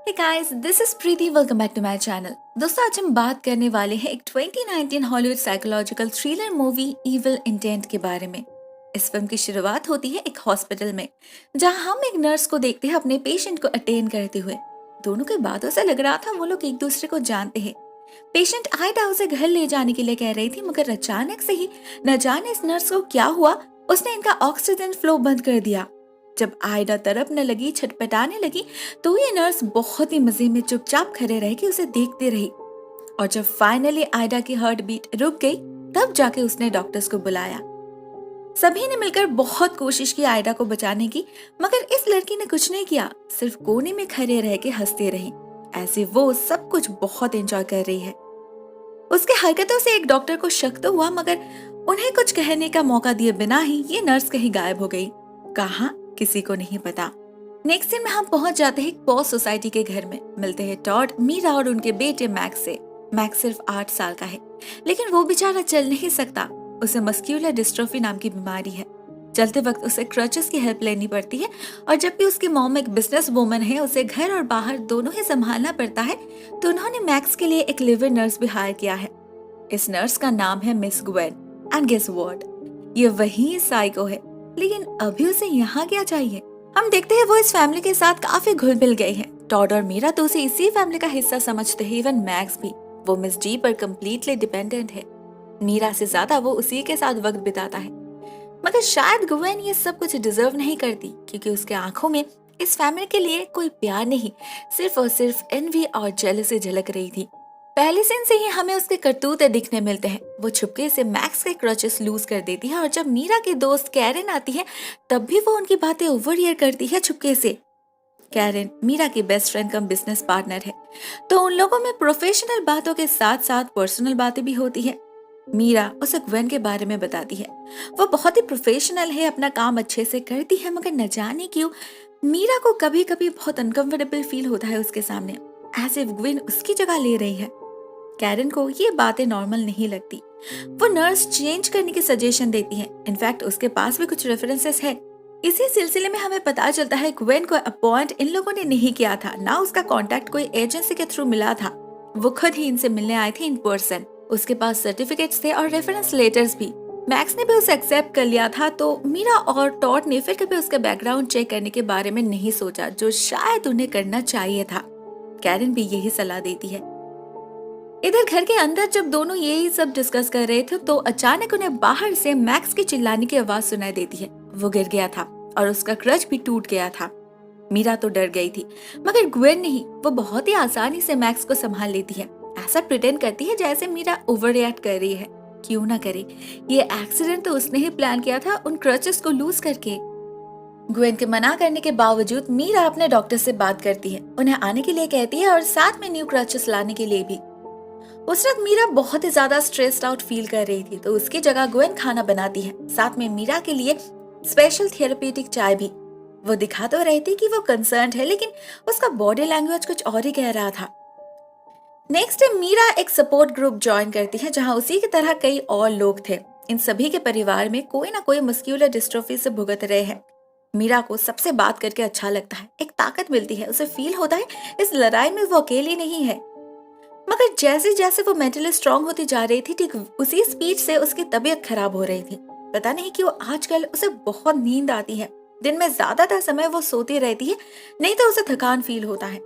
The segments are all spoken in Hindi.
Hey guys, this is Preeti. Welcome back to my channel. दोस्तों आज हम बात करने वाले हैं एक 2019 Hollywood psychological thriller movie evil intent के बारे में। इस फिल्म की शुरुआत होती है एक हॉस्पिटल में, जहां हम एक नर्स को देखते हैं अपने पेशेंट को अटेंड करते हुए। दोनों के बातों से लग रहा था वो लोग एक दूसरे को जानते हैं। पेशेंट आयडा उसे घर ले जाने के लिए कह रही थी, मगर अचानक से ही न जाने इस नर्स को क्या हुआ, उसने इनका ऑक्सीजन फ्लो बंद कर दिया। जब आयडा तड़पने लगी, छटपटाने लगी, तो ये नर्स बहुत ही मजे में चुपचाप खड़े रह के उसे देखते रही। और जब फाइनली आयडा की हार्ट बीट रुक गई, तब जाके उसने डॉक्टर्स को बुलाया। सभी ने मिलकर बहुत कोशिश की आयडा को बचाने की, मगर इस लड़की ने कुछ नहीं किया, सिर्फ कोने में खड़े रह के हंसते रही, ऐसे वो सब कुछ बहुत एंजॉय कर रही है। उसके हरकतों से एक डॉक्टर को शक तो हुआ, मगर उन्हें कुछ कहने का मौका दिए बिना ही ये नर्स कहीं गायब हो गई। कहाँ, किसी को नहीं पता। नेक्स्ट दिन में हम पहुंच जाते हैं एक पॉश सोसाइटी के घर में। मिलते हैं टॉड, मीरा और उनके बेटे मैक्स से। मैक्स सिर्फ 8 साल का है, लेकिन वो बेचारा चल नहीं सकता। उसे मस्क्यूलर डिस्ट्रोफी नाम की बीमारी है। चलते वक्त उसे क्रचेस की हेल्प लेनी पड़ती है, और जबकि उसकी मॉम एक बिजनेस वूमन है, उसे घर और बाहर दोनों ही संभालना पड़ता है। तो उन्होंने मैक्स के लिए एक लिव इन नर्स भी हायर किया है। इस नर्स का नाम है miss Gwen. And guess what, ये वही साइको है। लेकिन अभी उसे यहाँ क्या चाहिए? हम देखते हैं वो इस फैमिली के साथ काफी घुल मिल गई है। टॉड और मीरा तो उसे इसी फैमिली का हिस्सा समझते हैं। इवन मैक्स भी, वो मिस जी पर कम्प्लीटली डिपेंडेंट है। मीरा से ज्यादा वो उसी के साथ वक्त बिताता है। मगर शायद ग्वेन ये सब कुछ डिजर्व नहीं करती, क्योंकि उसके आंखों में इस फैमिली के लिए कोई प्यार नहीं, सिर्फ और सिर्फ एनवी और जेलसी झलक रही थी। पहले सीन से ही हमें उसके करतूत दिखने मिलते हैं। वो छुपके से मैक्स के क्रचेस लूज कर देती है, और जब मीरा की दोस्त कैरन आती है, तब भी वो उनकी बातें ओवरहियर करती है छुपके से। कैरन मीरा की best friend come business partner है, तो उन लोगों में प्रोफेशनल बातों के साथ साथ पर्सनल बातें भी होती है। मीरा उसे ग्वेन के बारे में बताती है। वो बहुत ही प्रोफेशनल है, अपना काम अच्छे से करती है, मगर न जाने क्यों मीरा को कभी कभी बहुत अनकंफर्टेबल फील होता है उसके सामने, एज इफ ग्वेन उसकी जगह ले रही है। कैरन को ये बातें नॉर्मल नहीं लगती। वो नर्स चेंज करने की सजेशन देती है। इनफैक्ट उसके पास भी कुछ रेफरेंसेस है। इसी सिलसिले में हमें पता चलता है ग्वेन को अपॉइंट इन लोगों ने नहीं किया था, ना उसका कांटेक्ट कोई एजेंसी के थ्रू मिला था। वो खुद ही इनसे मिलने आए थे इन पर्सन। उसके पास सर्टिफिकेट्स थे और रेफरेंस लेटर्स भी। मैक्स ने भी उसे एक्सेप्ट कर लिया था, तो मीरा और टॉड ने फिर कभी उसका बैकग्राउंड चेक करने के बारे में नहीं सोचा, जो शायद उन्हें करना चाहिए था। कैरन भी यही सलाह देती है। इधर घर के अंदर जब दोनों यही सब डिस्कस कर रहे थे, तो अचानक उन्हें बाहर से मैक्स की चिल्लाने की आवाज सुनाई देती है। वो गिर गया था और उसका क्रच भी टूट गया था। मीरा तो डर गई थी, मगर ग्वेन नहीं। वो बहुत ही आसानी से मैक्स को संभाल लेती है। ऐसा प्रिटेंड करती है जैसे मीरा ओवर रिएक्ट कर रही है। क्यों ना करे, ये एक्सीडेंट तो उसने ही प्लान किया था उन क्रचेस को लूज करके। ग्वेन के मना करने के बावजूद मीरा अपने डॉक्टर से बात करती है, उन्हें आने के लिए कहती है और साथ में न्यू क्रचेस लाने के लिए भी। उस रात मीरा बहुत ही ज्यादा स्ट्रेस्ड आउट फील कर रही थी, तो उसकी जगह ग्वेन खाना बनाती है, साथ में मीरा के लिए स्पेशल थेरेप्यूटिक चाय भी। वो दिखा तो रही थी कि वो कंसर्न्ड है, लेकिन उसका बॉडी लैंग्वेज कुछ और ही कह रहा था। नेक्स्ट डे मीरा एक सपोर्ट ग्रुप ज्वाइन करती है, जहां उसी की तरह कई और लोग थे। इन सभी के परिवार में कोई ना कोई मस्क्यूलर डिस्ट्रोफी से भुगत रहे हैं। मीरा को सबसे बात करके अच्छा लगता है, एक ताकत मिलती है। उसे फील होता है इस लड़ाई में वो अकेली नहीं है। मगर जैसे जैसे वो मेंटली स्ट्रांग होती जा रही थी, ठीक उसी स्पीड से उसकी तबीयत खराब हो रही थी। पता नहीं क्यों आजकल उसे बहुत नींद आती है। दिन में ज्यादातर समय वो सोती रहती है, नहीं तो उसे थकान फील होता है।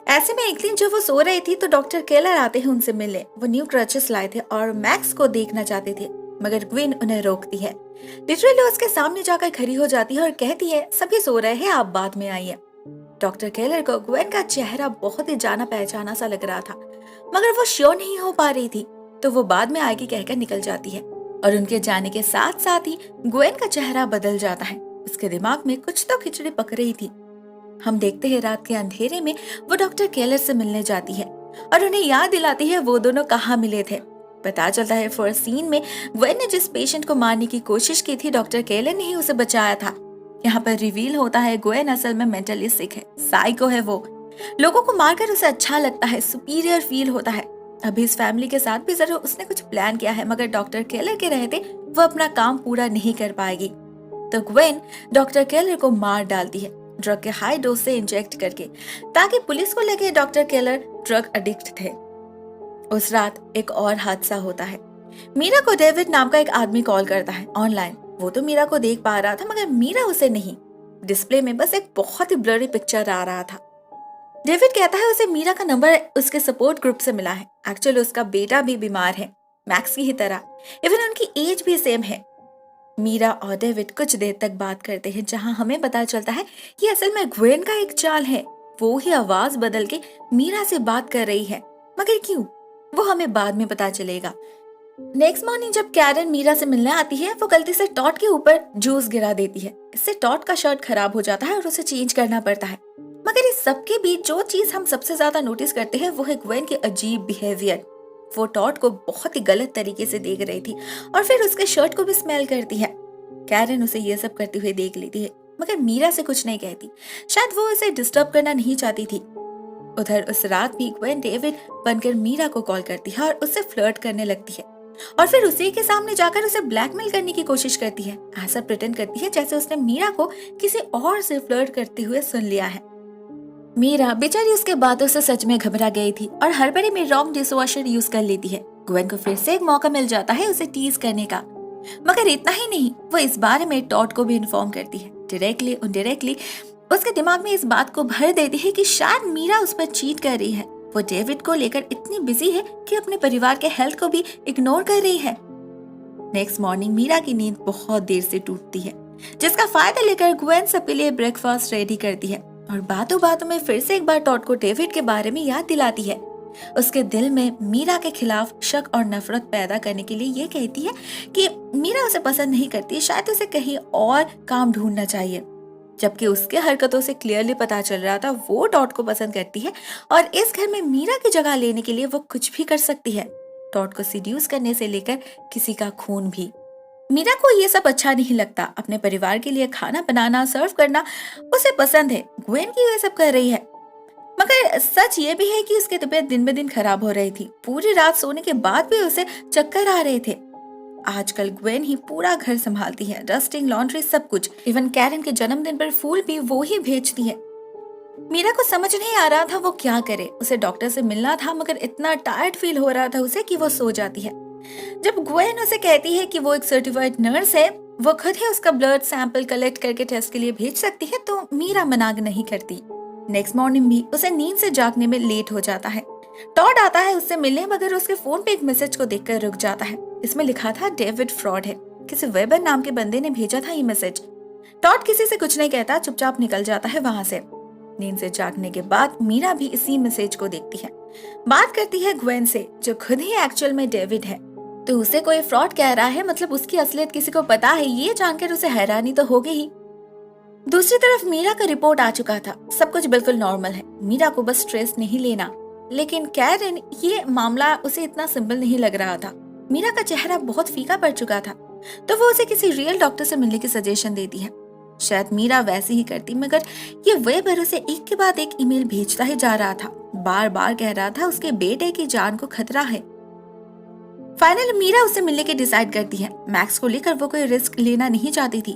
ऐसे में एक दिन जब वो सो रही थी, तो डॉक्टर केलर आते हैं उनसे मिलने। वो न्यू क्रचेस लाए थे और मैक्स को देखना चाहते थे, मगर ग्वेन उन्हें रोकती है। लिटरली उसके सामने जाकर खड़ी हो जाती है और कहती है, सभी सो रहे हैं, आप बाद में आइए। डॉक्टर केलर को ग्वेन का चेहरा बहुत ही जाना पहचाना सा लग रहा था, मगर वो श्योर नहीं हो पा रही थी, तो वो बाद में आएगी कहकर निकल जाती है। और उनके जाने के साथ साथ ही ग्वेन का चेहरा बदल जाता है। उसके दिमाग में कुछ तो खिचड़ी पक रही थी। हम देखते हैं रात के अंधेरे में वो डॉक्टर केलर से मिलने जाती है और उन्हें याद दिलाती है वो दोनों कहाँ मिले थे। पता चलता है फर्स्ट सीन में ग्वेन ने जिस पेशेंट को मारने की कोशिश की थी, डॉक्टर केलर ने ही उसे बचाया था। यहाँ पर रिवील होता है ग्वेन असल में मेंटली सिक है, साइको है। वो लोगों को मारकर उसे अच्छा लगता है, सुपीरियर फील होता है। अभी इस फैमिली के साथ भी जरूर उसने कुछ प्लान किया है, मगर डॉक्टर केलर के रहते वो अपना काम पूरा नहीं कर पाएगी। तो ग्वेन डॉक्टर केलर को मार डालती है, ड्रग के हाई डोज से इंजेक्ट करके, ताकि पुलिस को लगे डॉक्टर केलर ड्रग एडिक्ट थे। उस रात एक और हादसा होता है। मीरा को डेविड नाम का एक आदमी कॉल करता है ऑनलाइन। वो तो मीरा को देख पा रहा था, मगर मीरा उसे नहीं। डिस्प्ले में बस एक बहुत ही ब्लरी पिक्चर आ रहा था। डेविड कहता है उसे मीरा का नंबर उसके सपोर्ट ग्रुप से मिला है। एक्चुअली उसका बेटा भी बीमार है, मैक्स की ही तरह। इवन उनकी एज भी सेम है। मीरा और डेविड कुछ देर तक बात करते हैं, जहां हमें पता चलता है कि असल में ग्वेन का एक चाल है। वो ही आवाज बदल के मीरा से बात कर रही है, मगर क्यों, वो हमें बाद में पता चलेगा। नेक्स्ट मॉर्निंग जब कैरन मीरा से मिलने आती है, वो गलती से टॉड के ऊपर जूस गिरा देती है। इससे टॉड का शर्ट खराब हो जाता है और उसे चेंज करना पड़ता है। मगर इस सबके बीच जो चीज हम सबसे ज्यादा नोटिस करते हैं वो है ग्वेन के अजीब बिहेवियर। वो टॉड को बहुत ही गलत तरीके से देख रही थी और फिर उसके शर्ट को भी स्मेल करती है। कैरन उसे ये सब करते हुए देख लेती है, मगर मीरा से कुछ नहीं कहती। शायद वो उसे डिस्टर्ब करना नहीं चाहती थी। उधर उस रात भी ग्वेन डेविड बनकर मीरा को कॉल करती है और उससे फ्लर्ट करने लगती है, और फिर उसी के सामने जाकर उसे ब्लैकमेल करने की कोशिश करती है। ऐसा प्रिटेंड करती है जैसे उसने मीरा को किसी और से फ्लर्ट करते हुए सुन लिया है। मीरा बेचारी उसके बातों से सच में घबरा गई थी और हड़बड़ी में रॉन्ग डिशवॉशर यूज कर लेती है। ग्वेन को फिर से एक मौका मिल जाता है उसे टीज करने का, मगर इतना ही नहीं, वो इस बारे में टॉड को भी इन्फॉर्म करती है। डायरेक्टली इनडायरेक्टली उसके दिमाग में इस बात को भर देती है कि शायद मीरा उस पर चीट कर रही है। वो डेविड को लेकर इतनी बिजी है कि अपने परिवार के हेल्थ को भी इग्नोर कर रही है। नेक्स्ट मॉर्निंग मीरा की नींद बहुत देर से टूटती है, जिसका फायदा लेकर ग्वेन सबके लिए ब्रेकफास्ट रेडी करती है और बातों बातों में फिर से एक बार टॉड को डेविड के बारे में याद दिलाती है। उसके दिल में मीरा के खिलाफ शक और नफरत पैदा करने के लिए ये कहती है कि मीरा उसे पसंद नहीं करती, शायद उसे कहीं और काम ढूंढना चाहिए। जबकि उसके हरकतों से क्लियरली पता चल रहा था वो टॉड को पसंद करती है और इस घर में मीरा की जगह लेने के लिए वो कुछ भी कर सकती है। टॉड को सीड्यूस करने से लेकर किसी का खून भी। मीरा को ये सब अच्छा नहीं लगता। अपने परिवार के लिए खाना बनाना, सर्व करना उसे पसंद है। ग्वेन की ये सब कर रही है, मगर सच ये भी है कि उसकी तबीयत दिन ब दिन खराब हो रही थी। पूरी रात सोने के बाद भी उसे चक्कर आ रहे थे। आजकल ग्वेन ही पूरा घर संभालती है, डस्टिंग, लॉन्ड्री, सब कुछ। इवन कैरन के जन्मदिन पर फूल भी वो ही भेजती है। मीरा को समझ नहीं आ रहा था वो क्या करे। उसे डॉक्टर से मिलना था, मगर इतना टायर्ड फील हो रहा था उसे कि वो सो जाती है। जब ग्वेन उसे कहती है कि वो एक सर्टिफाइड नर्स है, वो खुद ही उसका ब्लड सैंपल कलेक्ट करके टेस्ट के लिए भेज सकती है, तो मीरा मना नहीं करती। नेक्स्ट मॉर्निंग भी उसे नींद से जागने में लेट हो जाता है। टॉड आता है उससे मिलने, मगर उसके फोन पे एक मैसेज को देखकर रुक जाता है। इसमें लिखा था डेविड फ्रॉड है। किसी वेबर नाम के बंदे ने भेजा था ये मैसेज। टॉड किसी से कुछ नहीं कहता, चुपचाप निकल जाता है वहां से। नींद से जागने के बाद मीरा भी इसी मैसेज को देखती है। बात करती है ग्वेन से, जो खुद ही एक्चुअल में डेविड है। तो उसे कोई फ्रॉड कह रहा है, मतलब उसकी असलियत किसी को पता है। ये जानकर उसे हैरानी तो होगी ही। दूसरी तरफ मीरा का रिपोर्ट आ चुका था। सब कुछ बिल्कुल नॉर्मल है, मीरा को बस स्ट्रेस नहीं लेना। लेकिन कैरन, ये मामला उसे इतना सिंपल नहीं लग रहा था। मीरा का चेहरा बहुत फीका पड़ चुका था, तो वो उसे किसी रियल डॉक्टर से मिलने की सजेशन देती है। शायद मीरा वैसे ही करती, मगर ये वेबर उसे एक के बाद एक ईमेल भेजता ही जा रहा था। बार बार कह रहा था उसके बेटे की जान को खतरा है। फाइनली मीरा उससे मिलने की डिसाइड करती है। मैक्स को लेकर वो कोई रिस्क लेना नहीं चाहती थी,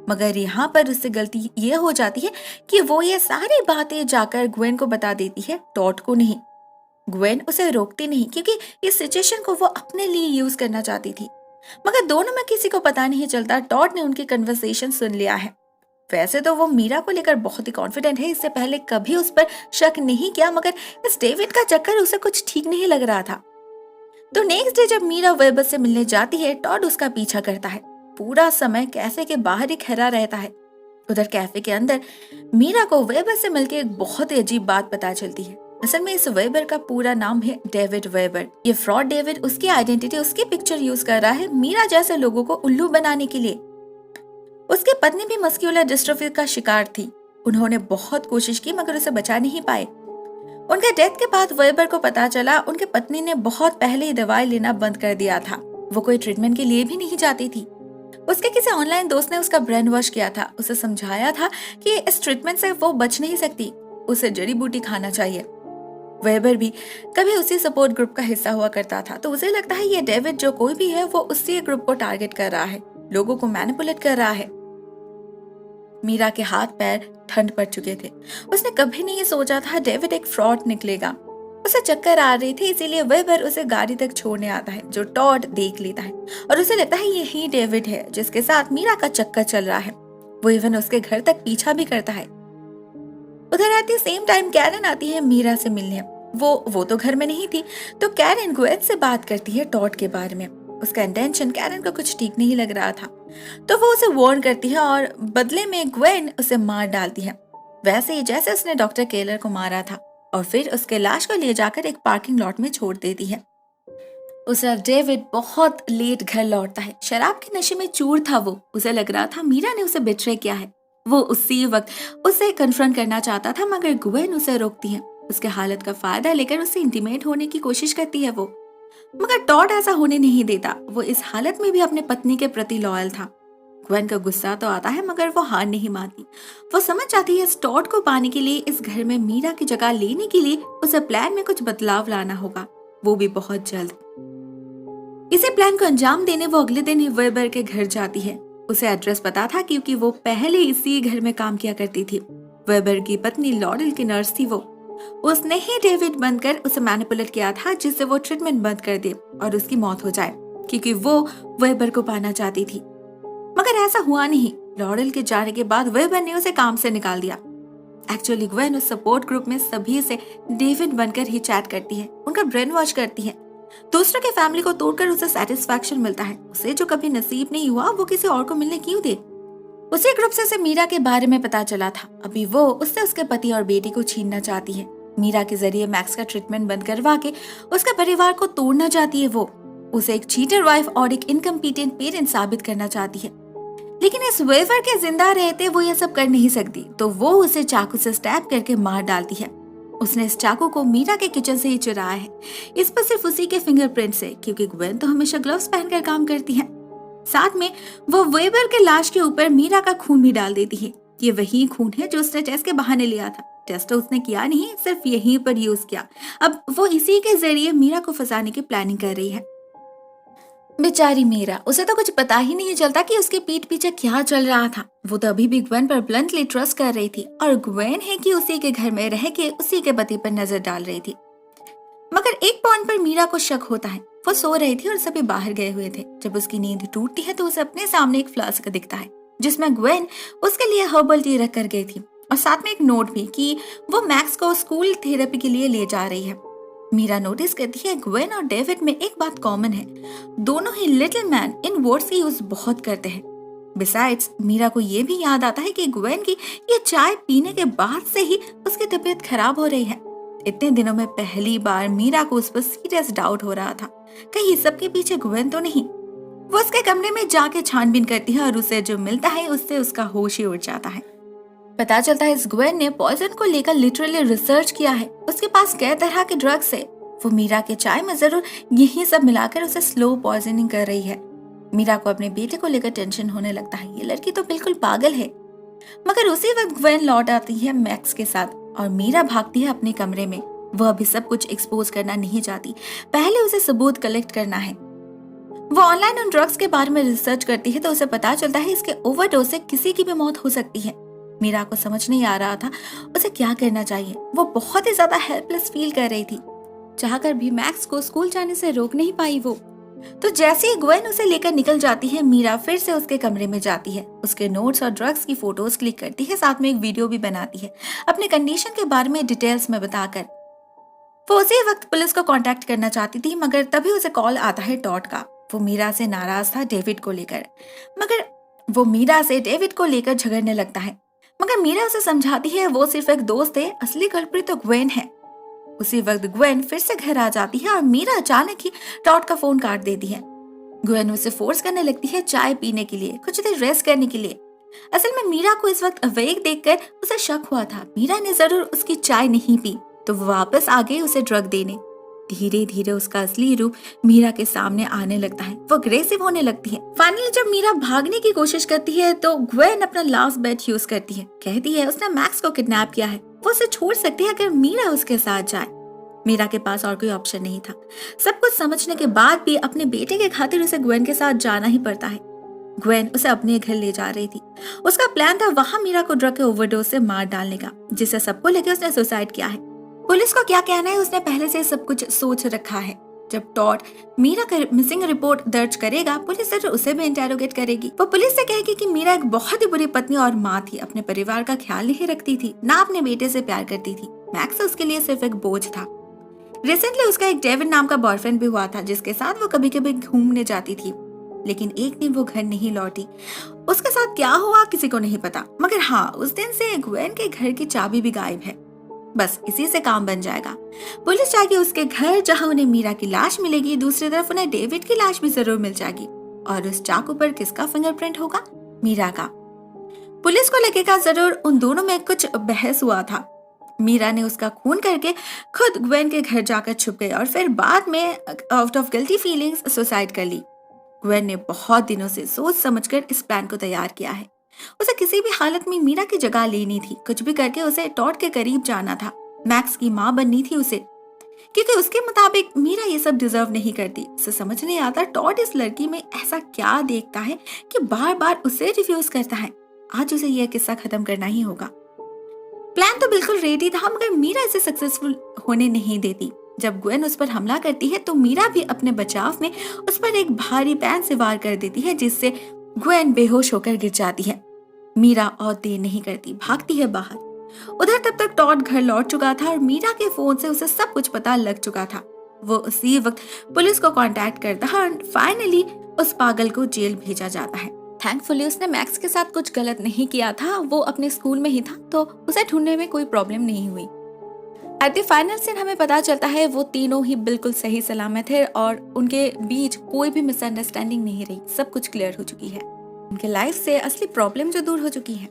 मगर यहाँ पर उससे गलती ये हो जाती है कि वो ये सारी बातें जाकर ग्वेन को बता देती है, टॉड को नहीं। ग्वेन उसे रोकती नहीं, क्योंकि इस सिचुएशन को वो अपने लिए यूज करना चाहती थी। मगर दोनों में किसी को पता नहीं चलता टॉड ने उनकी कन्वर्सेशन सुन लिया है। वैसे तो वो मीरा को लेकर बहुत ही कॉन्फिडेंट है, इससे पहले कभी उस पर शक नहीं किया, मगर इस डेविड का चक्कर उसे कुछ ठीक नहीं लग रहा था। तो नेक्स्ट डे जब मीरा वेबर से मिलने जाती है, टॉड उसका पीछा करता है। पूरा समय कैफे के बाहर ही खड़ा रहता है। उधर कैफे के अंदर मीरा को वेबर से मिलकर एक बहुत ही अजीब बात पता चलती है। असल में इस वेबर का पूरा नाम है डेविड वेबर। ये फ्रॉड डेविड उसकी आइडेंटिटी, उसकी पिक्चर यूज कर रहा है मीरा जैसे लोगों को उल्लू बनाने के लिए। उसकी पत्नी भी मस्कुलर डिस्ट्रोफी का शिकार थी। उन्होंने बहुत कोशिश की, मगर उसे बचा नहीं पाए। उनके डेथ के बाद वेबर को पता चला उनके पत्नी ने बहुत पहले ही दवाई लेना बंद कर दिया था। वो कोई ट्रीटमेंट के लिए भी नहीं जाती थी। उसके किसी ऑनलाइन दोस्त ने उसका ब्रेन वॉश किया था। उसे समझाया था कि इस ट्रीटमेंट से वो बच नहीं सकती, उसे जड़ी बूटी खाना चाहिए। वेबर भी कभी उसी सपोर्ट ग्रुप का हिस्सा हुआ करता था, तो उसे लगता है ये डेविड जो कोई भी है वो उसी ग्रुप को टारगेट कर रहा है, लोगों को मैनिपुलेट कर रहा है। मीरा के हाथ पैर ठंड पड़ चुके थे। उसने कभी नहीं सोचा था डेविड एक फ्रॉड निकलेगा। उसे चक्कर आ रही थी, इसीलिए वेबर उसे गाड़ी तक छोड़ने आता है, जो टॉड देख लेता है और उसे लगता है यही डेविड है जिसके साथ मीरा का चक्कर चल रहा है। वो इवन उसके घर तक पीछा भी करता है। उधर at the same time Karen आती है मीरा से मिलने। वो तो घर में नहीं थी, तो कैरन ग्वेन से बात करती है टॉड के बारे में। उसका इंटेंशन कैरन को कुछ ठीक नहीं लग रहा था, तो वो उसे वार्न करती है और बदले में ग्वेन उसे मार डालती है, वैसे ही जैसे उसने डॉक्टर केलर को मारा था, और फिर उसके लाश को ले जाकर एक पार्किंग लॉट में छोड़ देती है। उसे डेविड बहुत लेट घर लौटता है। शराब के नशे में चूर था वो। उसे लग रहा था मीरा ने उसे बिट्रे किया है। वो उसी वक्त उसे कन्फ्रंट करना चाहता था, मगर ग्वेन उसे रोकती है। उसके हालत का फायदा लेकर उससे इंटीमेट होने की कोशिश करती है वो, मगर टॉड ऐसा होने नहीं देता। वो इस हालत में भी अपने पत्नी के प्रति लॉयल था। ग्वेन का गुस्सा तो आता है, मगर वो हार नहीं मानती। वो समझ जाती है इस टॉड को पाने के लिए, इस घर में मीरा की जगह लेने के लिए उसे प्लान में कुछ बदलाव लाना होगा, वो भी बहुत जल्द। इसी प्लान को अंजाम देने वो अगले दिन ही वेबर के घर जाती है। उसे एड्रेस पता था क्योंकि वो पहले इसी घर में काम किया करती थी। वेबर की पत्नी लॉरेल की नर्स थी वो। उसने ही डेविड बनकर उसे मैनिपुलेट किया था, जिससे वो ट्रीटमेंट बंद कर दे और उसकी मौत हो जाए, क्योंकि वो वेबर को पाना चाहती थी। मगर ऐसा हुआ नहीं। लॉरेल के जाने के बाद वेबर ने उसे काम से निकाल दिया। एक्चुअली ग्वेन उस सपोर्ट ग्रुप में सभी से डेविड बनकर ही चैट करती है, उनका ब्रेन वॉश करती है। दूसरों के फैमिली को तोड़कर उसे सेटिस्फैक्शन मिलता है। उसे जो कभी नसीब नहीं हुआ वो किसी और को मिलने क्यों दे। उसी ग्रुप से उसे मीरा के बारे में पता चला था। अभी वो उससे उसके पति और बेटी को छीनना चाहती है। मीरा के जरिए मैक्स का ट्रीटमेंट बंद करवा के उसके परिवार को तोड़ना चाहती है। वो उसे एक चीटर वाइफ और एक इनकम्पिटेंट पेरेंट साबित करना चाहती है। लेकिन इस वेवर के जिंदा रहते वो यह सब कर नहीं सकती, तो वो उसे चाकू से स्टैब करके मार डालती है। उसने इस चाकू को मीरा के किचन से ही चुराया है। इस पर सिर्फ उसी के फिंगरप्रिंट्स है, क्योंकि ग्वेन तो हमेशा ग्लव्स पहनकर काम करती है। साथ में वो वेबर के लाश के ऊपर मीरा का खून भी डाल देती है। ये वही खून है जो उसने टेस्ट के बहाने लिया था। टेस्ट तो उसने किया नहीं, सिर्फ यहीं पर यूज किया। अब वो इसी के जरिए मीरा को फंसाने की प्लानिंग कर रही है। बेचारी मीरा, उसे तो कुछ पता ही नहीं चलता कि उसके पीठ पीछे क्या चल रहा था। वो तो अभी भी ग्वेन पर ब्लंटली ट्रस्ट कर रही थी, और ग्वेन है कि उसी के घर में रह के उसी के पति पर नजर डाल रही थी। मगर एक पॉइंट पर मीरा को शक होता है। वो सो रही थी और सभी बाहर गए हुए थे। जब उसकी नींद टूटती है तो उसे अपने सामने एक फ्लास्क दिखता है, जिसमें ग्वेन उसके लिए हर्बल टी रख कर गई थी, और साथ में एक नोट भी कि वो मैक्स को स्कूल थेरेपी के लिए ले जा रही है। मीरा नोटिस करती है ग्वेन और डेविड में एक बात कॉमन है, दोनों ही लिटिल मैन इन वर्ड्स की यूज बहुत करते हैं। बिसाइड्स मीरा को ये भी याद आता है कि ग्वेन की ये चाय पीने के बाद से ही उसकी तबीयत खराब हो रही है। इतने दिनों में पहली बार मीरा को उस पर सीरियस डाउट हो रहा था, कहीं सबके पीछे ग्वेन तो नहीं। वो उसके कमरे में जाके छानबीन करती है और उसे जो मिलता है उससे उसका होश ही उड़ जाता है। पता चलता है इस ग्वेन ने पॉइजन को लेकर लिटरली रिसर्च किया है। उसके पास कई तरह के ड्रग्स है। वो मीरा के चाय में जरूर यही सब मिलाकर उसे स्लो पॉइजनिंग कर रही है। मीरा को अपने बेटे को लेकर टेंशन होने लगता है, ये लड़की तो बिल्कुल पागल है। मगर उसी वक्त ग्वेन लौट आती है मैक्स के साथ, और मीरा भागती है अपने कमरे में। वो अभी सब कुछ एक्सपोज करना नहीं चाहती, पहले उसे सबूत कलेक्ट करना है। वो ऑनलाइन उन ड्रग्स के बारे में रिसर्च करती है, तो उसे पता चलता है इसके ओवरडोज से किसी की भी मौत हो सकती है। मीरा को समझ नहीं आ रहा था उसे क्या करना चाहिए। वो बहुत ही ज्यादा हेल्पलेस फील कर रही थी। चाहकर भी मैक्स को स्कूल जाने से रोक नहीं पाई वो। तो जैसे ही ग्वेन उसे लेकर निकल जाती है, मीरा फिर से उसके कमरे में जाती है, उसके नोट्स और ड्रग्स की फोटोज क्लिक करती है, साथ में एक वीडियो भी बनाती है अपने कंडीशन के बारे में डिटेल्स में बताकर। वो उसी वक्त पुलिस को कांटेक्ट करना चाहती थी, मगर तभी उसे कॉल आता है टॉड का। वो मीरा से नाराज था डेविड को लेकर, मगर वो मीरा से डेविड को लेकर झगड़ने लगता है। मगर मीरा उसे समझाती है वो सिर्फ एक दोस्त है, असली कल्प्रिट तो ग्वेन है। उसी वक्त ग्वेन फिर से घर आ जाती है और मीरा अचानक ही टॉड का फोन काट देती है। ग्वेन उसे फोर्स करने लगती है चाय पीने के लिए, कुछ देर रेस्ट करने के लिए। असल में मीरा को इस वक्त अवेक देखकर उसे शक हुआ था मीरा ने जरूर उसकी चाय नहीं पी, तो वो वापस आ गई उसे ड्रग देने। धीरे धीरे उसका असली रूप मीरा के सामने आने लगता है। वो अग्रेसिव होने लगती है। फाइनली जब मीरा भागने की कोशिश करती है तो ग्वेन अपना लास्ट बेट यूज करती है। कहती है उसने मैक्स को किडनैप किया है, वो उसे छोड़ सकती है अगर मीरा उसके साथ जाए। मीरा के पास और कोई ऑप्शन नहीं था। सब कुछ समझने के बाद भी अपने बेटे के खातिर उसे ग्वेन के साथ जाना ही पड़ता है। ग्वेन उसे अपने घर ले जा रही थी। उसका प्लान था वहां मीरा को ड्रग के ओवरडोज से मार डालने का, जिसे सबको लेकर उसने सुसाइड किया है। पुलिस को क्या कहना है उसने पहले से सब कुछ सोच रखा है। जब टॉड मीरा का मिसिंग रिपोर्ट दर्ज करेगा, पुलिस जरूर उसे भी इंटेरोगेट करेगी। वो पुलिस से कहेगी कि मीरा एक बहुत ही बुरी पत्नी और माँ थी, अपने परिवार का ख्याल नहीं रखती थी, ना अपने बेटे से प्यार करती थी। मैक्स उसके लिए सिर्फ एक बोझ था। रिसेंटली उसका एक डेविड नाम का बॉयफ्रेंड भी हुआ था, जिसके साथ वो कभी कभी घूमने जाती थी, लेकिन एक दिन वो घर नहीं लौटी। उसके साथ क्या हुआ किसी को नहीं पता, मगर हाँ, उस दिन से ग्वेन के घर की चाबी भी गायब है। बस इसी से काम बन जाएगा। पुलिस जाएगी उसके घर, जहां उन्हें मीरा की लाश मिलेगी, दूसरी तरफ उन्हें डेविड की लाश भी जरूर मिल जाएगी। और उस चाकू पर किसका फिंगरप्रिंट होगा? मीरा का। पुलिस को लगेगा जरूर उन दोनों में कुछ बहस हुआ था। मीरा ने उसका खून करके खुद ग्वेन के घर जाकर छुप गई और फिर बाद में out of guilty feelings suicide कर ली। ग्वेन ने बहुत दिनों से सोच समझकर इस प्लान को तैयार किया है। उसे किसी भी हालत में मीरा की जगह लेनी थी, कुछ भी करके उसे टॉड के करीब जाना था। मैक्स की माँ बननी थी उसे, क्योंकि उसके मुताबिक मीरा ये सब डिजर्व नहीं करती। उसे समझ नहीं आता टॉड इस लड़की में ऐसा क्या देखता है कि बार बार उसे रिफ्यूज करता है। आज उसे यह किस्सा खत्म करना ही होगा। प्लान तो बिल्कुल रेडी था, मगर मीरा इसे सक्सेसफुल होने नहीं देती। जब ग्वेन उस पर हमला करती है तो मीरा भी अपने बचाव में उस पर एक भारी पैन से वार कर देती है, जिससे ग्वेन बेहोश होकर गिर जाती है। मीरा और देर नहीं करती, भागती है बाहर। उधर तब तक टॉड घर लौट चुका था और मीरा के फोन से उसे सब कुछ पता लग चुका था। वो उसी वक्त पुलिस को कांटेक्ट करता है और फाइनली उस पागल को जेल भेजा जाता है। थैंकफुली उसने मैक्स के साथ कुछ गलत नहीं किया था, वो अपने स्कूल में ही था, तो उसे ढूंढने में कोई प्रॉब्लम नहीं हुई। एट द फाइनल सीन हमें पता चलता है वो तीनों ही बिल्कुल सही सलामत है और उनके बीच कोई भी मिसअंडरस्टैंडिंग नहीं रही, सब कुछ क्लियर हो चुकी है। उनके लाइफ से असली प्रॉब्लम जो दूर हो चुकी है।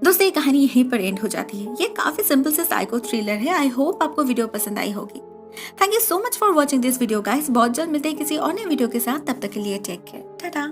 दोस्तों, ये कहानी यहीं पर एंड हो जाती है। ये काफी सिंपल से साइको थ्रिलर है। आई होप आपको वीडियो पसंद आई होगी। Thank you so much for watching this video guys. बहुत जल्द मिलते हैं किसी और नए वीडियो के साथ, तब तक के लिए टेक केयर, टाटा।